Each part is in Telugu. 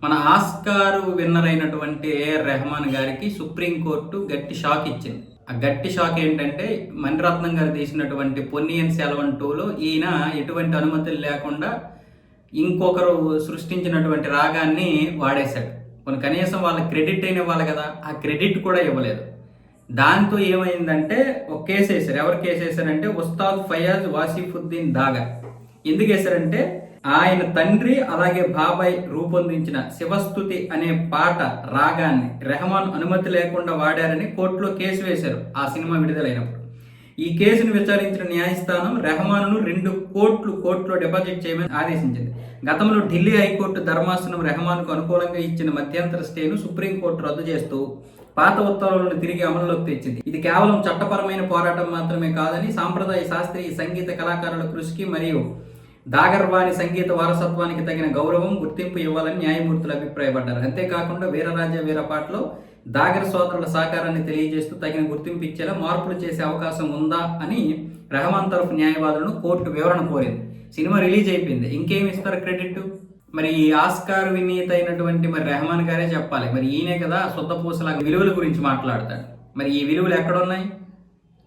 మన ఆస్కార్ విన్నర్ అయినటువంటి ఏఆర్ రెహమాన్ గారికి సుప్రీంకోర్టు గట్టి షాక్ ఇచ్చింది. ఆ గట్టి షాక్ ఏంటంటే మణిరత్నం గారు తీసినటువంటి పొన్నియిన్ సెల్వన్ 2లో ఈయన ఎటువంటి అనుమతులు లేకుండా ఇంకొకరు సృష్టించినటువంటి రాగాన్ని వాడేశాడు. కొన్ని కనీసం వాళ్ళకి క్రెడిట్ అయిన ఇవ్వాలి కదా, ఆ క్రెడిట్ కూడా ఇవ్వలేదు. దాంతో ఏమైందంటే ఒక కేసు వేశారు. ఎవరు కేసు వేశారంటే ఉస్తాద్ ఫయాజ్ వాసిఫుద్దీన్ దాగర్. ఎందుకు వేశారంటే ఆయన తండ్రి అలాగే బాబాయ్ రూపొందించిన శివస్తుతి అనే పాట రాగాన్ని రెహమాన్ అనుమతి లేకుండా వాడారని కోర్టులో కేసు వేశారు ఆ సినిమా విడుదలైనప్పుడు. ఈ కేసును విచారించిన న్యాయస్థానం రెహమాన్ను 2 కోట్లు కోర్టులో డిపాజిట్ చేయమని ఆదేశించింది. గతంలో ఢిల్లీ హైకోర్టు ధర్మాసనం రెహమాన్కు అనుకూలంగా ఇచ్చిన మధ్యంతర స్టేను సుప్రీంకోర్టు రద్దు చేస్తూ పాత ఉత్తర్వులను తిరిగి అమలులోకి తెచ్చింది. ఇది కేవలం చట్టపరమైన పోరాటం మాత్రమే కాదని సాంప్రదాయ శాస్త్రీయ సంగీత కళాకారుల కృషికి మరియు దాగర్వాణి సంగీత వారసత్వానికి తగిన గౌరవం గుర్తింపు ఇవ్వాలని న్యాయమూర్తులు అభిప్రాయపడ్డారు. అంతేకాకుండా వీరరాజ్య వీరపాటలో దాగర్ సోదరుల సహకారాన్ని తెలియజేస్తూ తగిన గుర్తింపు ఇచ్చేలా మార్పులు చేసే అవకాశం ఉందా అని రెహమాన్ తరఫు న్యాయవాదులను కోర్టు వివరణ కోరింది. సినిమా రిలీజ్ అయిపోయింది, ఇంకేమి ఇస్తారు క్రెడిట్? మరి ఈ ఆస్కార్ వినీత అయినటువంటి మరి రెహమాన్ గారే చెప్పాలి. మరి ఈయనే కదా శుద్ధపూసలాగా విలువల గురించి మాట్లాడతాడు. మరి ఈ విలువలు ఎక్కడున్నాయి?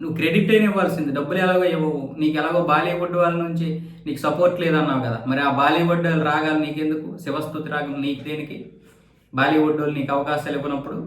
నువ్వు క్రెడిట్ అయినా ఇవ్వాల్సింది, డబ్బులు ఎలాగో ఇవ్వవు. నీకు ఎలాగో బాలీవుడ్ వాళ్ళ నుంచి నీకు సపోర్ట్ లేదన్నావు కదా, మరి ఆ బాలీవుడ్ రాగాలు నీకెందుకు? శివస్తుతి రాగం నీకు దేనికి? బాలీవుడ్ వాళ్ళు నీకు అవకాశాలు ఇవ్వనప్పుడు